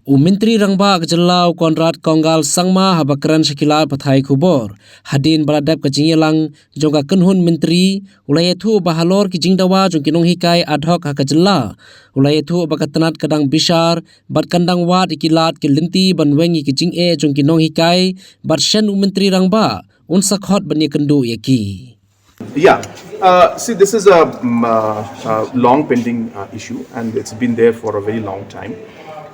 Myntri Rangbah Jalau Konrad Konggal Sangma Habakran Shakila Pathai Kubor Hadin Baladab Kajingelang Jonga Kunhun Myntri Ulayatu Halor ki Jingdawa Jong Nonghikai Adhoc Hakajala Ulayatu Bakatanat Kadang Bishar Bat Kandang Wat Ikilat Kilinti Banwengi ki Jing Jong Nonghikai Bat Shen Myntri Rangbah Unsa Khot Bani Kynduh Iaki. Yeah, see, this is a long pending issue, and it's been there for a very long time.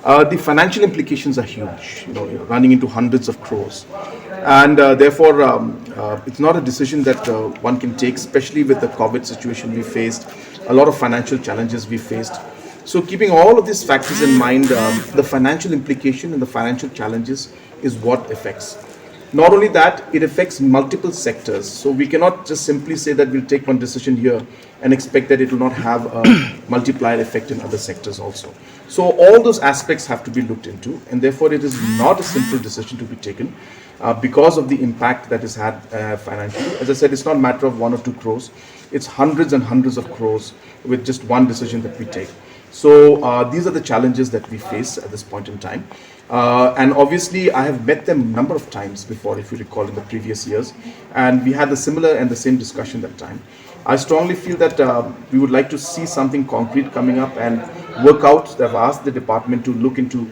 The financial implications are huge, you're running into hundreds of crores, and therefore it's not a decision that one can take, especially with the COVID situation we faced, a lot of financial challenges we faced. So keeping all of these factors in mind, the financial implication and the financial challenges is what affects. Not only that, it affects multiple sectors. So we cannot just simply say that we'll take one decision here and expect that it will not have a multiplier effect in other sectors also. So all those aspects have to be looked into, and therefore it is not a simple decision to be taken because of the impact that is had financially. As I said, it's not a matter of 1 or 2 crores. It's hundreds and hundreds of crores with just one decision that we take. So these are the challenges that we face at this point in time. And obviously, I have met them a number of times before, if you recall, in the previous years. And we had the similar and the same discussion that time. I strongly feel that we would like to see something concrete coming up and work out. I've asked the department to look into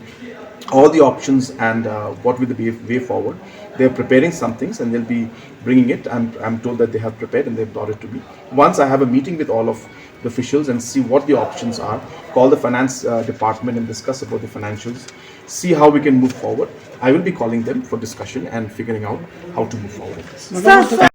all the options and what will the way forward. They're preparing some things and they'll be bringing it. I'm told that they have prepared and they've brought it to me. Once I have a meeting with all of the officials and see what the options are, call the finance department and discuss about the financials, see how we can move forward. I will be calling them for discussion and figuring out how to move forward with this.